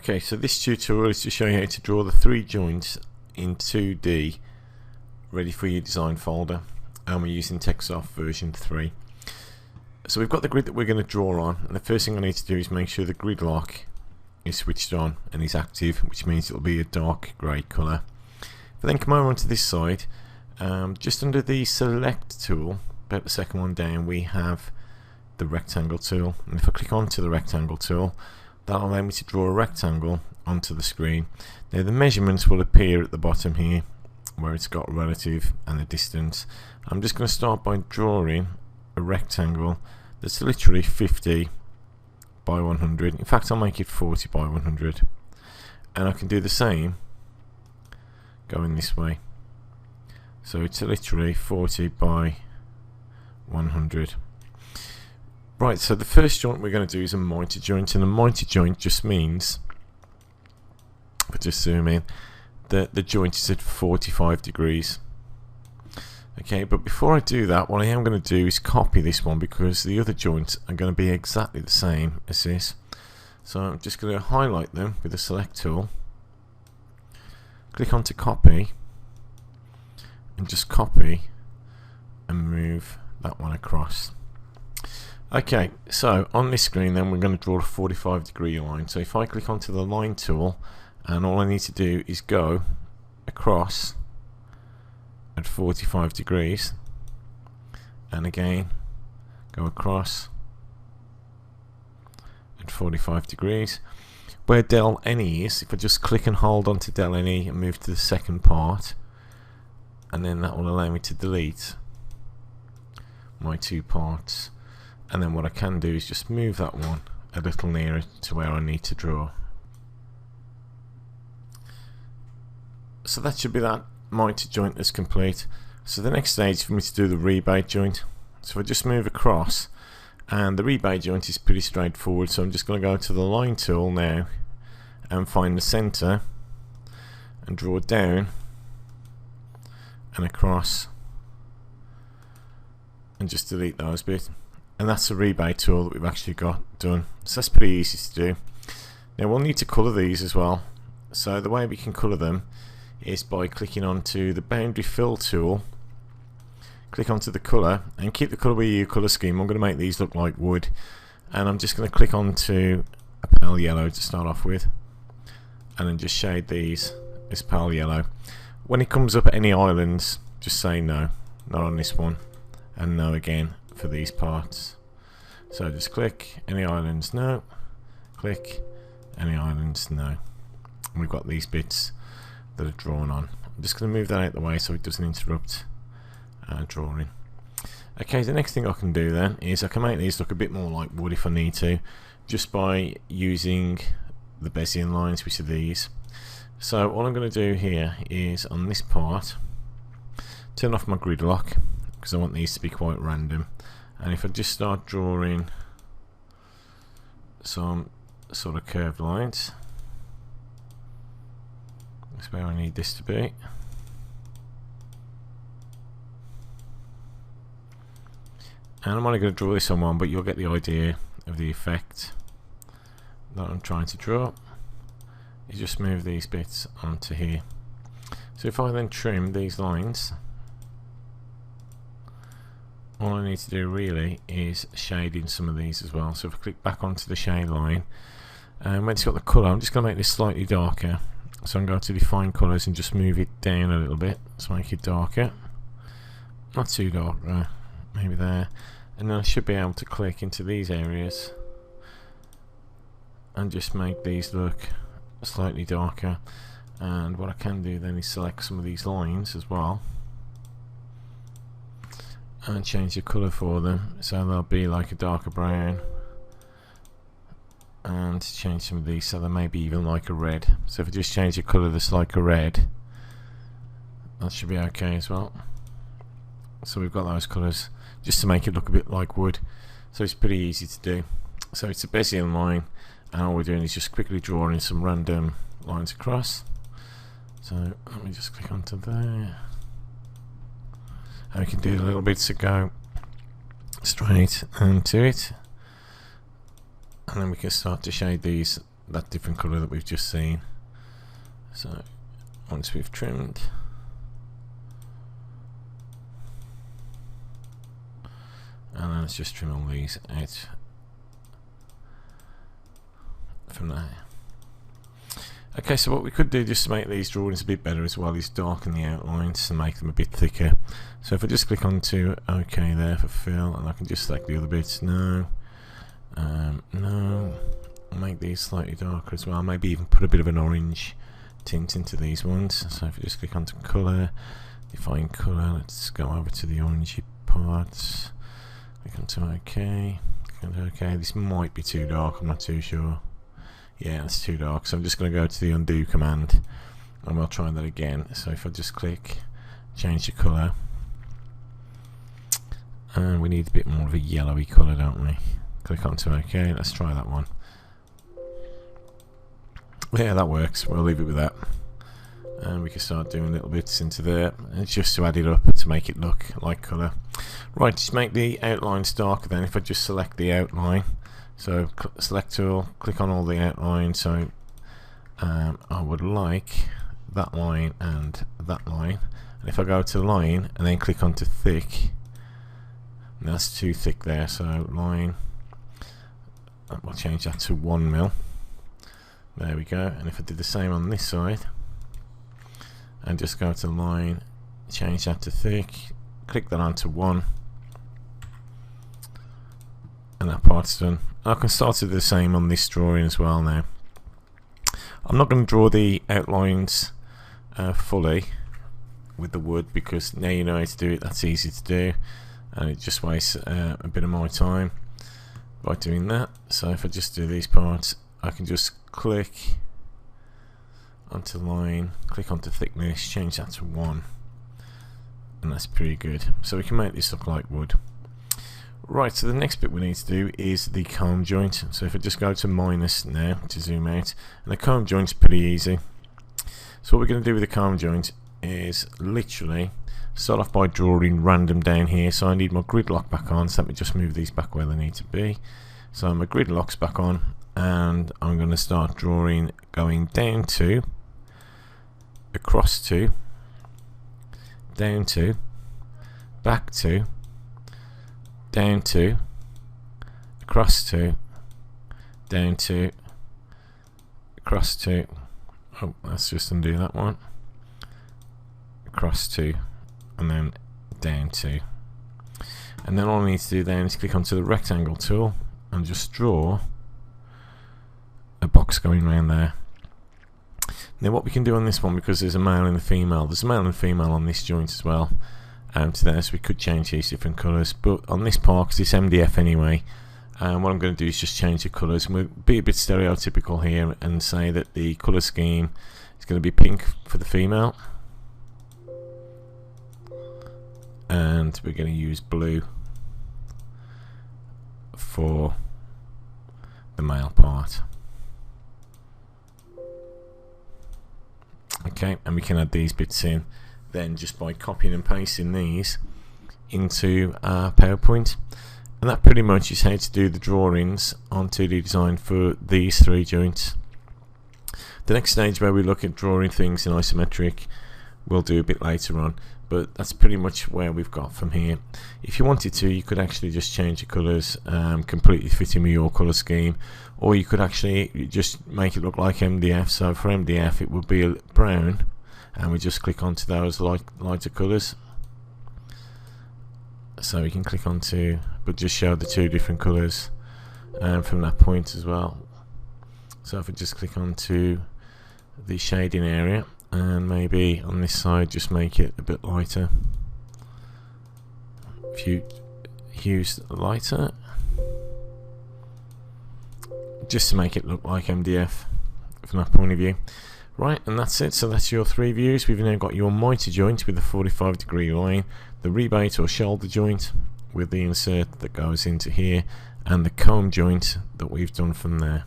Okay, so this tutorial is to show you how to draw the 3 joints in 2D ready for your design folder, and we're using Techsoft version 3. So we've got the grid that we're going to draw on, and the first thing I need to do is make sure the grid lock is switched on and is active, which means it'll be a dark grey colour. If I then come over onto this side, just under the select tool, about the second one down, we have the rectangle tool, and if I click onto the rectangle tool, that'll allow me to draw a rectangle onto the screen. Now the measurements will appear at the bottom here where it's got relative and the distance. I'm just going to start by drawing a rectangle that's literally 50 by 100. In fact, I'll make it 40 by 100, and I can do the same going this way, so it's literally 40 by 100. Right, so the first joint we're going to do is a mitre joint, and a mitre joint just means, if I just zoom in, that the joint is at 45 degrees. Okay, but before I do that, what I am going to do is copy this one, because the other joints are going to be exactly the same as this. So I'm just going to highlight them with the select tool, click onto copy, and just copy and move that one across. Okay, so on this screen then we're going to draw a 45 degree line. So if I click onto the line tool, and all I need to do is go across at 45 degrees, and again go across at 45 degrees. Where del any is, if I just click and hold onto del any and move to the second part, and then that will allow me to delete my 2 parts. And then what I can do is just move that one a little nearer to where I need to draw. So that should be that mitre joint that's complete. So the next stage is for me to do the rebate joint. So if I just move across, and the rebate joint is pretty straightforward, so I'm just going to go to the line tool now and find the centre and draw down and across and just delete those bits. And that's the rebate tool that we've actually got done. So that's pretty easy to do. Now we'll need to colour these as well. So the way we can colour them is by clicking onto the boundary fill tool, click onto the colour, and keep the colour with your colour scheme. I'm going to make these look like wood, and I'm just going to click onto a pale yellow to start off with, and then just shade these as pale yellow. When it comes up any islands, just say no, not on this one, and no again for these parts. So just click any islands, no, click any islands, no. And we've got these bits that are drawn on. I'm just going to move that out of the way so it doesn't interrupt drawing. Okay, the next thing I can do then is I can make these look a bit more like wood if I need to, just by using the Bezier lines, which are these. So all I'm going to do here is on this part turn off my grid lock, because I want these to be quite random, and if I just start drawing some sort of curved lines, that's where I need this to be. And I'm only going to draw this on one, but you'll get the idea of the effect that I'm trying to draw. You just move these bits onto here. So if I then trim these lines, all I need to do really is shade in some of these as well. So if I click back onto the shade line, and when it's got the colour, I'm just going to make this slightly darker. So I'm going to define colours and just move it down a little bit to make it darker. Not too dark though, maybe there. And then I should be able to click into these areas and just make these look slightly darker. And what I can do then is select some of these lines as well and change the colour for them, so they'll be like a darker brown, and change some of these so they may be even like a red. So if I just change the colour that's like a red, that should be okay as well. So we've got those colours just to make it look a bit like wood. So it's pretty easy to do. So it's a Bezier line, and all we're doing is just quickly drawing some random lines across. So let me just click onto there, and we can do the little bits that go straight into it, and then we can start to shade these that different colour that we've just seen. So once we've trimmed, and then let's just trim all these out from there. Okay, so what we could do just to make these drawings a bit better as well is darken the outlines and make them a bit thicker. So if I just click onto OK there for fill, and I can just select the other bits. No, no, I'll make these slightly darker as well. Maybe even put a bit of an orange tint into these ones. So if I just click onto colour, define colour, let's go over to the orangey parts. Click onto OK. Click onto OK. This might be too dark. I'm not too sure. Yeah, it's too dark, so I'm just going to go to the undo command and we'll try that again. So if I just click, change the colour, and we need a bit more of a yellowy colour, don't we? Click onto OK, let's try that one. Yeah, that works, we'll leave it with that. And we can start doing little bits into there. It's just to add it up to make it look like colour. Right, just make the outlines darker then. If I just select the outline, so select all, click on all the outlines. So I would like that line and that line. And if I go to line and then click onto thick, that's too thick there. So line, we'll change that to 1 mil. There we go. And if I did the same on this side, and just go to line, change that to thick, click that onto 1. And that part's done. I can start to do the same on this drawing as well now. I'm not going to draw the outlines fully with the wood, because now you know how to do it, that's easy to do, and it just wastes a bit of my time by doing that. So if I just do these parts, I can just click onto line, click onto thickness, change that to 1, and that's pretty good. So we can make this look like wood. Right, so the next bit we need to do is the comb joint. So if I just go to minus now to zoom out, and the comb joint's pretty easy. So what we're going to do with the comb joint is literally start off by drawing random down here. So I need my grid lock back on, so let me just move these back where they need to be. So my grid lock's back on, and I'm going to start drawing going down to, across to, down to, back to, down to, across to, down to, across to, oh, let's just undo that one, across to, and then down to. And then all I need to do then is click onto the rectangle tool and just draw a box going around there. Now what we can do on this one, because there's a male and a female, there's a male and female on this joint as well, to there, so we could change these different colours, but on this part, because it's MDF anyway, what I'm going to do is just change the colours, and we'll be a bit stereotypical here and say that the colour scheme is going to be pink for the female, and we're going to use blue for the male part. Okay, and we can add these bits in then just by copying and pasting these into PowerPoint, and that pretty much is how to do the drawings on 2D design for these 3 joints. The next stage where we look at drawing things in isometric we'll do a bit later on, but that's pretty much where we've got from here. If you wanted to, you could actually just change the colours completely fitting with your colour scheme, or you could actually just make it look like MDF. So for MDF it would be brown, and we just click onto those lighter colours. So we can click onto, but just show the 2 different colours from that point as well. So if I just click onto the shading area, and maybe on this side just make it a bit lighter, hues lighter, just to make it look like MDF from that point of view. Right, and that's it. So that's your 3 views. We've now got your mitre joint with a 45-degree line, the rebate or shoulder joint with the insert that goes into here, and the comb joint that we've done from there.